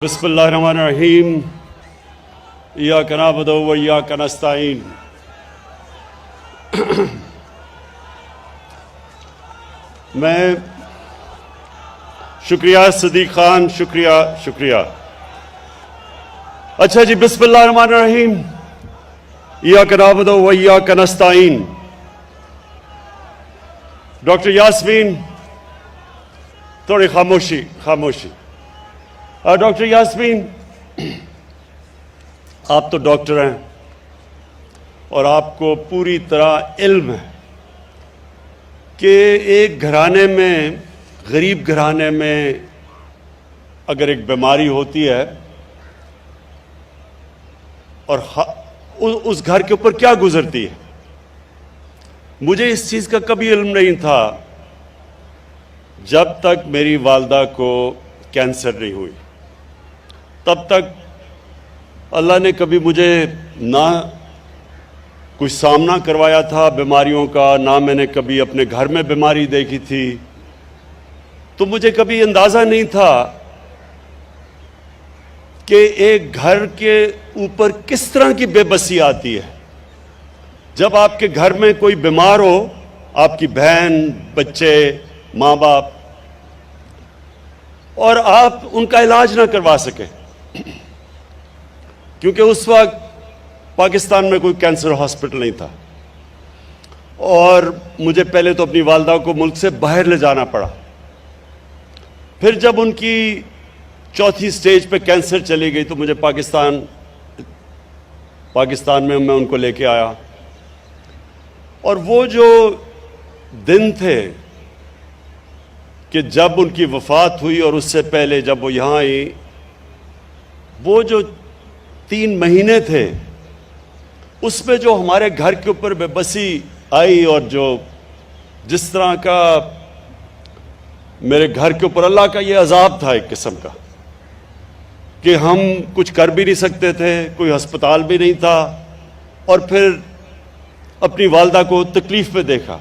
بسم اللہ الرحمن الرحیم ایاک نعبد و ایاک نستعین۔ میں شکریہ صدیق خان، شکریہ۔ اچھا جی، بسم اللہ الرحمن الرحیم ایاک نعبد و ایاک نستعین۔ ڈاکٹر یاسمین، تھوڑی خاموشی۔ ڈاکٹر یاسمین، آپ تو ڈاکٹر ہیں اور آپ کو پوری طرح علم ہے کہ ایک گھرانے میں، غریب گھرانے میں اگر ایک بیماری ہوتی ہے اور اس گھر کے اوپر کیا گزرتی ہے۔ مجھے اس چیز کا کبھی علم نہیں تھا جب تک میری والدہ کو کینسر نہیں ہوئی۔ تب تک اللہ نے کبھی مجھے نہ کچھ سامنا کروایا تھا بیماریوں کا، نہ میں نے کبھی اپنے گھر میں بیماری دیکھی تھی، تو مجھے کبھی اندازہ نہیں تھا کہ ایک گھر کے اوپر کس طرح کی بے بسی آتی ہے جب آپ کے گھر میں کوئی بیمار ہو، آپ کی بہن، بچے، ماں باپ، اور آپ ان کا علاج نہ کروا سکیں، کیونکہ اس وقت پاکستان میں کوئی کینسر ہاسپٹل نہیں تھا، اور مجھے پہلے تو اپنی والدہ کو ملک سے باہر لے جانا پڑا۔ پھر جب ان کی چوتھی سٹیج پہ کینسر چلی گئی تو مجھے پاکستان میں ان کو لے کے آیا، اور وہ جو دن تھے کہ جب ان کی وفات ہوئی اور اس سے پہلے جب وہ یہاں آئی، وہ جو 3 مہینے تھے، اس میں جو ہمارے گھر کے اوپر بے بسی آئی، اور جس طرح کا میرے گھر کے اوپر اللہ کا یہ عذاب تھا ایک قسم کا، کہ ہم کچھ کر بھی نہیں سکتے تھے، کوئی ہسپتال بھی نہیں تھا، اور پھر اپنی والدہ کو تکلیف میں دیکھا،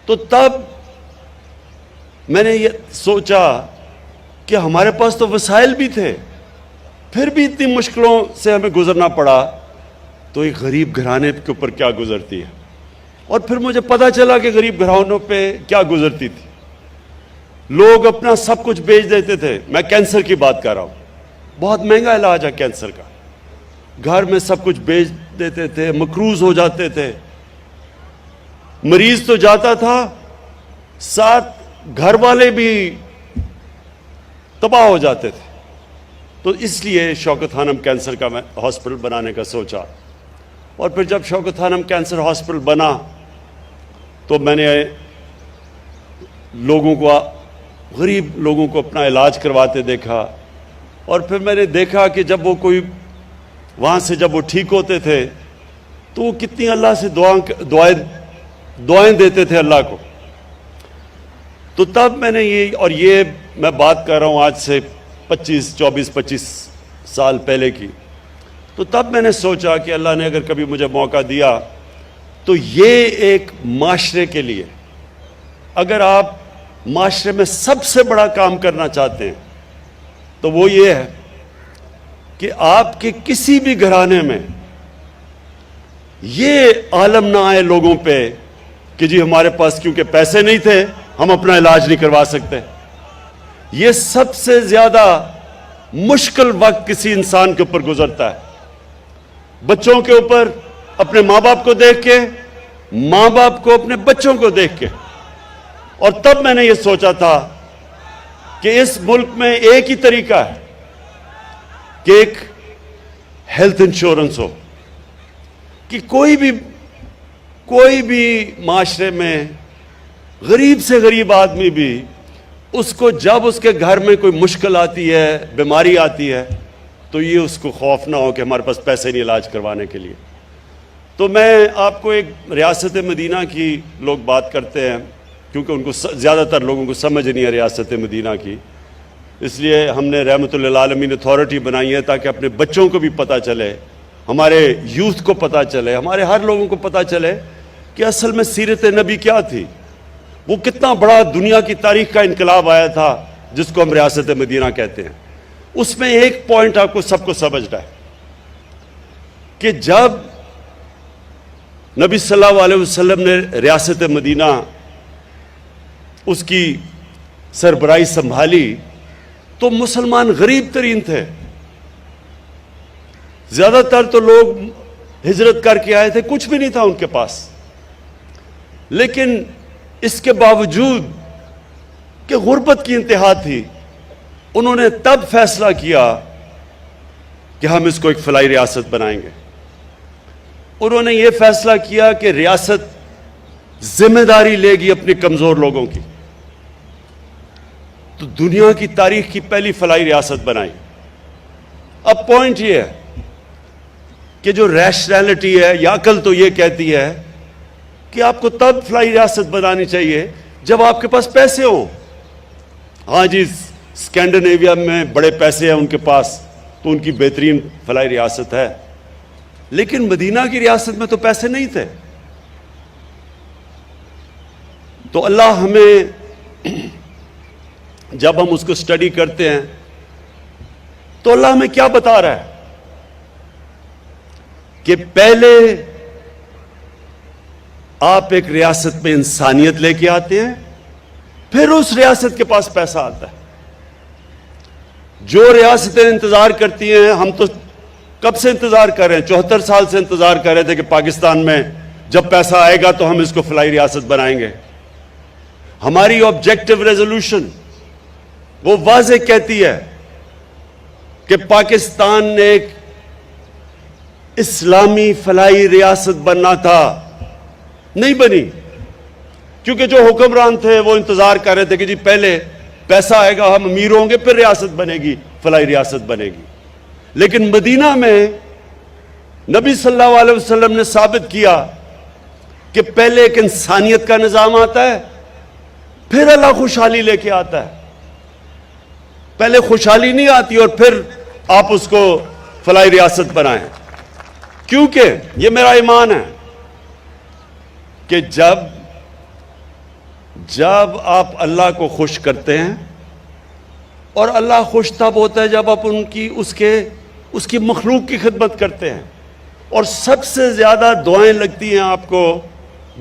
تو تب میں نے یہ سوچا کہ ہمارے پاس تو وسائل بھی تھے، پھر بھی اتنی مشکلوں سے ہمیں گزرنا پڑا، تو ایک غریب گھرانے کے اوپر کیا گزرتی ہے۔ اور پھر مجھے پتا چلا کہ غریب گھرانوں پہ کیا گزرتی تھی۔ لوگ اپنا سب کچھ بیچ دیتے تھے، میں کینسر کی بات کر رہا ہوں، بہت مہنگا علاج ہے کینسر کا، گھر میں سب کچھ بیچ دیتے تھے، مقروض ہو جاتے تھے، مریض تو جاتا تھا، ساتھ گھر والے بھی تباہ ہو جاتے تھے۔ تو اس لیے شوکت خانم کینسر کا میں ہاسپٹل بنانے کا سوچا، اور پھر جب شوکت خانم کینسر ہاسپٹل بنا تو میں نے غریب لوگوں کو اپنا علاج کرواتے دیکھا، اور پھر میں نے دیکھا کہ جب وہ وہاں سے جب وہ ٹھیک ہوتے تھے تو وہ کتنی اللہ سے دعائیں دیتے تھے اللہ کو۔ تو تب میں نے یہ میں بات کر رہا ہوں آج سے 25 سال پہلے کی، تو تب میں نے سوچا کہ اللہ نے اگر کبھی مجھے موقع دیا تو یہ ایک معاشرے کے لیے، اگر آپ معاشرے میں سب سے بڑا کام کرنا چاہتے ہیں تو وہ یہ ہے کہ آپ کے کسی بھی گھرانے میں یہ عالم نہ آئے لوگوں پہ کہ جی ہمارے پاس کیونکہ پیسے نہیں تھے ہم اپنا علاج نہیں کروا سکتے۔ یہ سب سے زیادہ مشکل وقت کسی انسان کے اوپر گزرتا ہے، بچوں کے اوپر اپنے ماں باپ کو دیکھ کے، ماں باپ کو اپنے بچوں کو دیکھ کے۔ اور تب میں نے یہ سوچا تھا کہ اس ملک میں ایک ہی طریقہ ہے کہ ایک ہیلتھ انشورنس ہو، کہ کوئی بھی معاشرے میں غریب سے غریب آدمی بھی اس کو جب اس کے گھر میں کوئی مشکل آتی ہے، بیماری آتی ہے، تو یہ اس کو خوف نہ ہو کہ ہمارے پاس پیسے نہیں علاج کروانے کے لیے۔ تو میں آپ کو ایک ریاست مدینہ کی لوگ بات کرتے ہیں، کیونکہ ان کو زیادہ تر لوگوں کو سمجھ نہیں ہے ریاست مدینہ کی، اس لیے ہم نے رحمت للعالمین اتھارٹی بنائی ہے تاکہ اپنے بچوں کو بھی پتہ چلے، ہمارے یوتھ کو پتہ چلے، ہمارے ہر لوگوں کو پتہ چلے کہ اصل میں سیرت نبی کیا تھی، وہ کتنا بڑا دنیا کی تاریخ کا انقلاب آیا تھا جس کو ہم ریاست مدینہ کہتے ہیں۔ اس میں ایک پوائنٹ آپ کو سب کو سمجھنا ہے کہ جب نبی صلی اللہ علیہ وسلم نے ریاست مدینہ اس کی سربراہی سنبھالی تو مسلمان غریب ترین تھے. زیادہ تر تو لوگ ہجرت کر کے آئے تھے, کچھ بھی نہیں تھا ان کے پاس. لیکن اس کے باوجود کہ غربت کی انتہا تھی, انہوں نے تب فیصلہ کیا کہ ہم اس کو ایک فلاحی ریاست بنائیں گے. انہوں نے یہ فیصلہ کیا کہ ریاست ذمہ داری لے گی اپنے کمزور لوگوں کی. تو دنیا کی تاریخ کی پہلی فلاحی ریاست بنائی. اب پوائنٹ یہ ہے کہ جو ریشنلٹی ہے یا عقل تو یہ کہتی ہے کہ آپ کو تب فلاحی ریاست بنانی چاہیے جب آپ کے پاس پیسے ہوں. ہاں جی, اسکینڈینیویا میں بڑے پیسے ہیں ان کے پاس تو ان کی بہترین فلاحی ریاست ہے, لیکن مدینہ کی ریاست میں تو پیسے نہیں تھے. تو اللہ ہمیں جب ہم اس کو اسٹڈی کرتے ہیں تو اللہ ہمیں کیا بتا رہا ہے کہ پہلے آپ ایک ریاست میں انسانیت لے کے آتے ہیں, پھر اس ریاست کے پاس پیسہ آتا ہے. جو ریاستیں انتظار کرتی ہیں, ہم تو کب سے انتظار کر رہے ہیں, 74 سال سے انتظار کر رہے تھے کہ پاکستان میں جب پیسہ آئے گا تو ہم اس کو فلاحی ریاست بنائیں گے. ہماری آبجیکٹو ریزولوشن وہ واضح کہتی ہے کہ پاکستان نے ایک اسلامی فلاحی ریاست بننا تھا, نہیں بنی, کیونکہ جو حکمران تھے وہ انتظار کر رہے تھے کہ جی پہلے پیسہ آئے گا, ہم امیر ہوں گے, پھر ریاست بنے گی, فلاحی ریاست بنے گی. لیکن مدینہ میں نبی صلی اللہ علیہ وسلم نے ثابت کیا کہ پہلے ایک انسانیت کا نظام آتا ہے, پھر اللہ خوشحالی لے کے آتا ہے. پہلے خوشحالی نہیں آتی اور پھر آپ اس کو فلاحی ریاست بنائیں. کیونکہ یہ میرا ایمان ہے کہ جب آپ اللہ کو خوش کرتے ہیں, اور اللہ خوش تب ہوتا ہے جب آپ اس کی مخلوق کی خدمت کرتے ہیں. اور سب سے زیادہ دعائیں لگتی ہیں آپ کو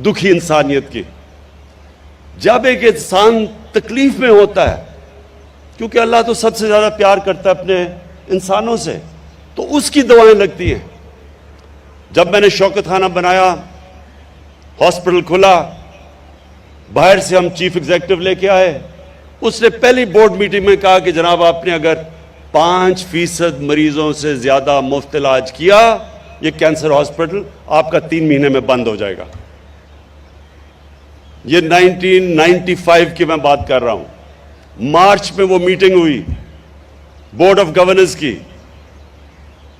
دکھی انسانیت کی. جب ایک انسان تکلیف میں ہوتا ہے, کیونکہ اللہ تو سب سے زیادہ پیار کرتا ہے اپنے انسانوں سے, تو اس کی دعائیں لگتی ہیں. جب میں نے شوکت خانہ بنایا, ہاسپٹل کھلا, باہر سے ہم چیف ایگزیکٹو لے کے آئے, اس نے پہلی بورڈ میٹنگ میں کہا کہ جناب آپ نے اگر 5% مریضوں سے زیادہ مفت علاج کیا, یہ کینسر ہاسپٹل آپ کا 3 مہینے میں بند ہو جائے گا. یہ 1995 کی میں بات کر رہا ہوں. مارچ میں وہ میٹنگ ہوئی بورڈ آف گورننس کی.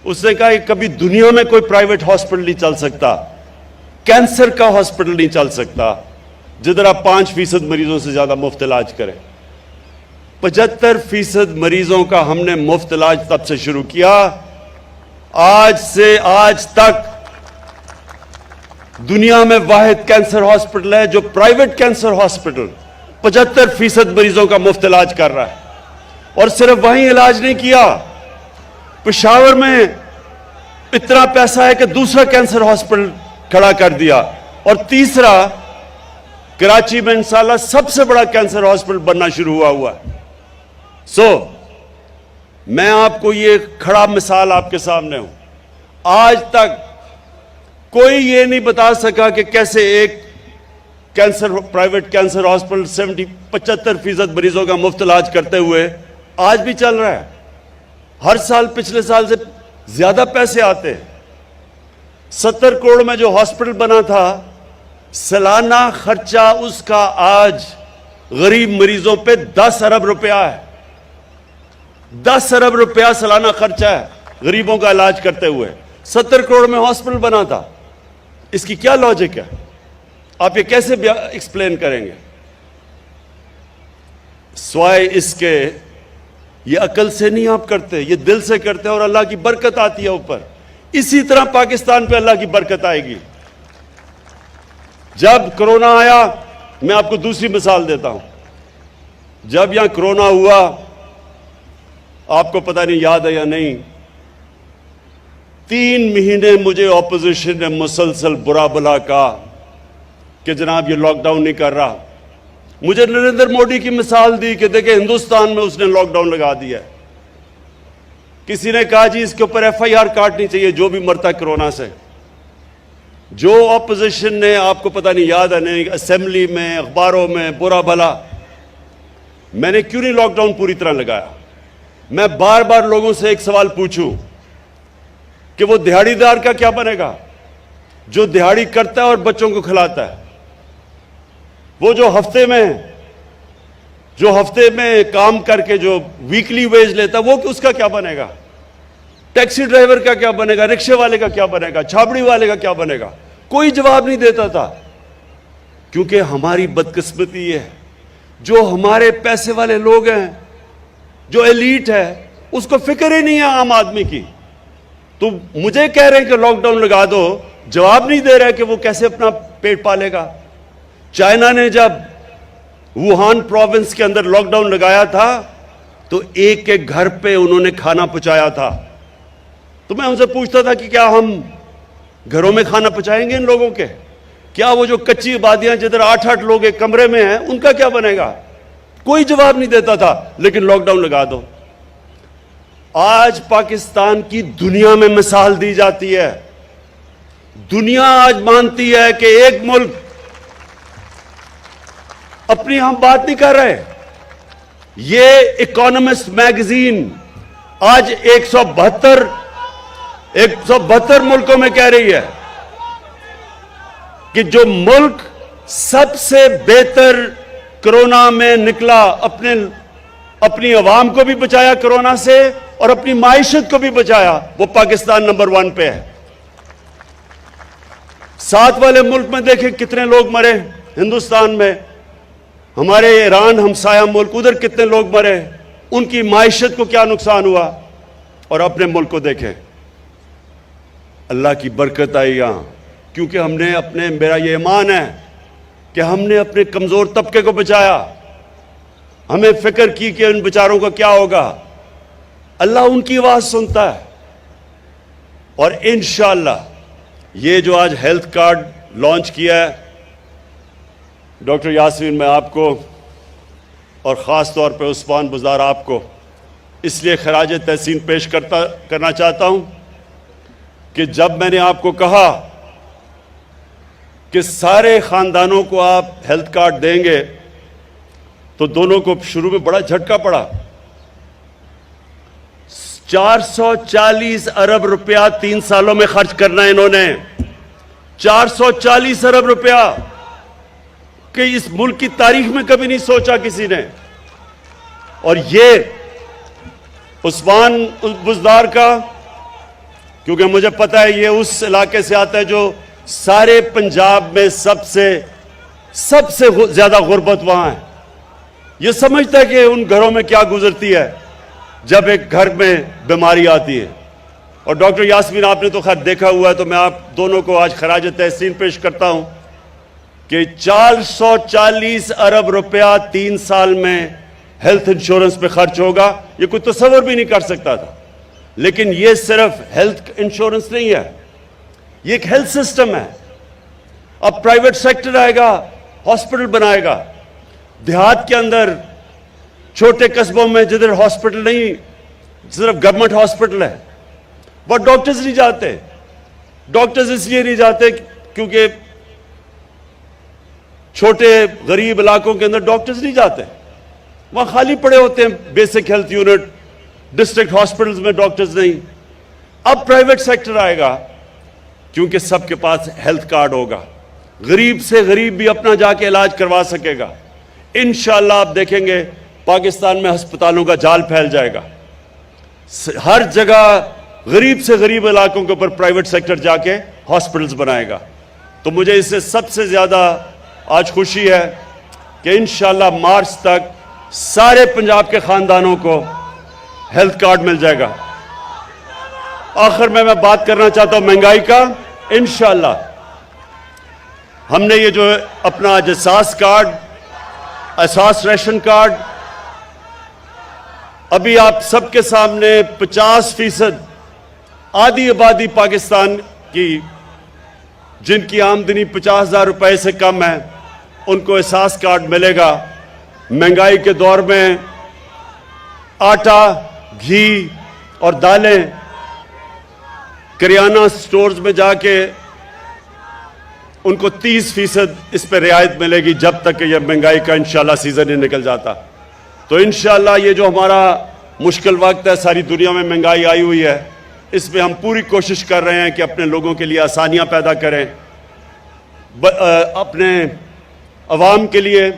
اس نے کہا کہ کبھی دنیا میں کوئی پرائیویٹ ہاسپٹل نہیں چل سکتا, کینسر کا ہاسپٹل نہیں چل سکتا جدھر آپ 5% مریضوں سے زیادہ مفت علاج کریں. 75% مریضوں کا ہم نے مفت علاج تب سے شروع کیا. آج سے آج تک دنیا میں واحد کینسر ہاسپٹل ہے جو پرائیویٹ کینسر ہاسپٹل 75% مریضوں کا مفت علاج کر رہا ہے. اور صرف وہیں علاج نہیں کیا, پشاور میں اتنا پیسہ ہے کہ دوسرا کینسر ہاسپٹل کھڑا کر دیا, اور تیسرا کراچی میں انشاءاللہ سب سے بڑا کینسر ہاسپٹل بننا شروع ہوا ہے. میں آپ کو یہ کھڑا مثال آپ کے سامنے ہوں. آج تک کوئی یہ نہیں بتا سکا کہ کیسے ایک پرائیویٹ کینسر ہاسپٹل 75% مریضوں کا مفت علاج کرتے ہوئے آج بھی چل رہا ہے. ہر سال پچھلے سال سے زیادہ پیسے آتے ہیں. 70 کروڑ میں جو ہاسپٹل بنا تھا, سالانہ خرچہ اس کا آج غریب مریضوں پہ 10 ارب روپیہ ہے. 10 ارب روپیہ سالانہ خرچہ ہے غریبوں کا علاج کرتے ہوئے. 70 کروڑ میں ہاسپٹل بنا تھا. اس کی کیا لاجک ہے؟ آپ یہ کیسے ایکسپلین کریں گے؟ سوائے اس کے یہ عقل سے نہیں آپ کرتے, یہ دل سے کرتے ہیں, اور اللہ کی برکت آتی ہے اوپر. اسی طرح پاکستان پہ اللہ کی برکت آئے گی. جب کرونا آیا, میں آپ کو دوسری مثال دیتا ہوں. جب یہاں کرونا ہوا آپ کو پتہ نہیں یاد ہے یا نہیں، 3 مہینے مجھے اپوزیشن نے مسلسل برا بلا کہا کہ جناب یہ لاک ڈاؤن نہیں کر رہا. مجھے نریندر موڈی کی مثال دی کہ دیکھیں ہندوستان میں اس نے لاک ڈاؤن لگا دیا. کسی نے کہا جی اس کے اوپر FIR کاٹنی چاہیے جو بھی مرتا ہے کرونا سے. جو اپوزیشن نے، آپ کو پتہ نہیں یاد ہے نہیں، اسمبلی میں، اخباروں میں برا بھلا، میں نے کیوں نہیں لاک ڈاؤن پوری طرح لگایا؟ میں بار بار لوگوں سے ایک سوال پوچھوں کہ وہ دہاڑی دار کا کیا بنے گا جو دہاڑی کرتا ہے اور بچوں کو کھلاتا ہے؟ وہ جو ہفتے میں کام کر کے جو ویکلی ویج لیتا ہے وہ اس کا کیا بنے گا؟ ٹیکسی ڈرائیور کا کیا بنے گا؟ رکشے والے کا کیا بنے گا؟ چھابڑی والے کا کیا بنے گا؟ کوئی جواب نہیں دیتا تھا. کیونکہ ہماری بدقسمتی یہ ہے، جو ہمارے پیسے والے لوگ ہیں، جو ایلیٹ ہے، اس کو فکر ہی نہیں ہے عام آدمی کی. تو مجھے کہہ رہے ہیں کہ لاک ڈاؤن لگا دو، جواب نہیں دے رہے کہ وہ کیسے اپنا پیٹ پالے گا. چائنا نے جب ووہان پروونس کے اندر لاک ڈاؤن لگایا تھا تو ایک ایک گھر پہ انہوں نے کھانا پہنچایا تھا. تو میں ان سے پوچھتا تھا کہ کیا ہم گھروں میں کھانا پہنچائیں گے ان لوگوں کے؟ کیا وہ جو کچی آبادیاں جدھر 8-8 لوگ ایک کمرے میں ہیں ان کا کیا بنے گا؟ کوئی جواب نہیں دیتا تھا. لیکن لاک ڈاؤن لگا دو. آج پاکستان کی دنیا میں مثال دی جاتی ہے. دنیا آج مانتی ہے کہ ایک ملک، اپنی ہم بات نہیں کر رہے، یہ اکانومسٹ میگزین آج 172 ملکوں میں کہہ رہی ہے کہ جو ملک سب سے بہتر کرونا میں نکلا، اپنی عوام کو بھی بچایا کرونا سے اور اپنی معیشت کو بھی بچایا، وہ پاکستان نمبر 1 پہ ہے. ساتھ والے ملک میں دیکھیں کتنے لوگ مرے. ہندوستان میں، ہمارے ایران ہمسایہ ملک، ادھر کتنے لوگ مرے، ان کی معیشت کو کیا نقصان ہوا. اور اپنے ملک کو دیکھیں، اللہ کی برکت آئی یہاں، کیونکہ ہم نے میرا یہ ایمان ہے کہ ہم نے اپنے کمزور طبقے کو بچایا. ہمیں فکر کی کہ ان بیچاروں کا کیا ہوگا. اللہ ان کی آواز سنتا ہے. اور انشاءاللہ یہ جو آج ہیلتھ کارڈ لانچ کیا ہے، ڈاکٹر یاسمین، میں آپ کو اور خاص طور پہ عثمان بزدار آپ کو اس لیے خراج تحسین پیش کرنا چاہتا ہوں کہ جب میں نے آپ کو کہا کہ سارے خاندانوں کو آپ ہیلتھ کارڈ دیں گے تو دونوں کو شروع میں بڑا جھٹکا پڑا. 440 ارب روپیہ 3 سالوں میں خرچ کرنا ہے انہوں نے. 440 ارب روپیہ کہ اس ملک کی تاریخ میں کبھی نہیں سوچا کسی نے. اور یہ عثمان بزدار کا، کیونکہ مجھے پتا ہے یہ اس علاقے سے آتا ہے جو سارے پنجاب میں سب سے زیادہ غربت وہاں ہے. یہ سمجھتا ہے کہ ان گھروں میں کیا گزرتی ہے جب ایک گھر میں بیماری آتی ہے. اور ڈاکٹر یاسمین، آپ نے تو خیر دیکھا ہوا ہے، تو میں آپ دونوں کو آج خراج تحسین پیش کرتا ہوں کہ 440 ارب روپیہ 3 سال میں ہیلتھ انشورنس پہ خرچ ہوگا. یہ کوئی تصور بھی نہیں کر سکتا تھا. لیکن یہ صرف ہیلتھ انشورنس نہیں ہے، یہ ایک ہیلتھ سسٹم ہے. اب پرائیویٹ سیکٹر آئے گا، ہاسپٹل بنائے گا. دیہات کے اندر، چھوٹے قصبوں میں جدھر ہاسپٹل نہیں، صرف گورنمنٹ ہاسپٹل ہے، وہ ڈاکٹرز نہیں جاتے. ڈاکٹرز اس لیے نہیں جاتے کیونکہ چھوٹے غریب علاقوں کے اندر ڈاکٹرز نہیں جاتے، وہاں خالی پڑے ہوتے ہیں basic health unit. District hospitals میں ڈاکٹرز نہیں. اب پرائیویٹ سیکٹر آئے گا کیونکہ سب کے پاس ہیلتھ کارڈ ہوگا. غریب سے غریب بھی اپنا جا کے علاج کروا سکے گا. انشاءاللہ آپ دیکھیں گے پاکستان میں ہسپتالوں کا جال پھیل جائے گا. ہر جگہ غریب سے غریب علاقوں کے اوپر پرائیویٹ سیکٹر جا کے ہاسپٹلز بنائے گا. تو مجھے اس سے سب سے زیادہ آج خوشی ہے کہ انشاءاللہ مارچ تک سارے پنجاب کے خاندانوں کو ہیلتھ کارڈ مل جائے گا. آخر میں بات کرنا چاہتا ہوں مہنگائی کا. انشاءاللہ ہم نے یہ جو اپنا احساس کارڈ، احساس ریشن کارڈ، ابھی آپ سب کے سامنے 50% آدھی آبادی پاکستان کی جن کی آمدنی 50,000 روپے سے کم ہے ان کو احساس کارڈ ملے گا. مہنگائی کے دور میں آٹا، گھی اور دالیں کریانہ سٹورز میں جا کے ان کو 30% اس پہ رعایت ملے گی جب تک کہ یہ مہنگائی کا انشاءاللہ سیزن ہی نکل جاتا. تو انشاءاللہ یہ جو ہمارا مشکل وقت ہے، ساری دنیا میں مہنگائی آئی ہوئی ہے، اس میں ہم پوری کوشش کر رہے ہیں کہ اپنے لوگوں کے لیے آسانیاں پیدا کریں. اپنے عوام کے لیے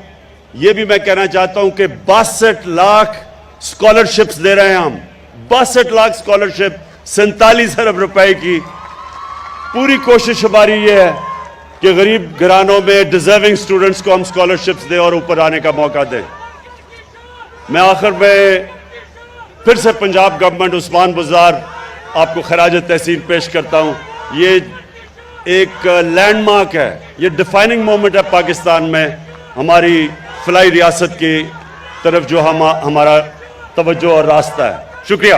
یہ بھی میں کہنا چاہتا ہوں کہ 62 لاکھ اسکالرشپس دے رہے ہیں ہم. 62 لاکھ اسکالرشپ 47 ارب روپے کی. پوری کوشش ہماری یہ ہے کہ غریب گھرانوں میں ڈیزرونگ سٹوڈنٹس کو ہم اسکالرشپس دیں اور اوپر آنے کا موقع دیں. میں آخر میں پھر سے پنجاب گورنمنٹ عثمان بزدار آپ کو خراج تحسین پیش کرتا ہوں. یہ ایک لینڈ مارک ہے، یہ ڈیفائننگ مومنٹ ہے پاکستان میں ہماری فلاحی ریاست کی طرف جو ہمارا توجہ اور راستہ ہے. شکریہ.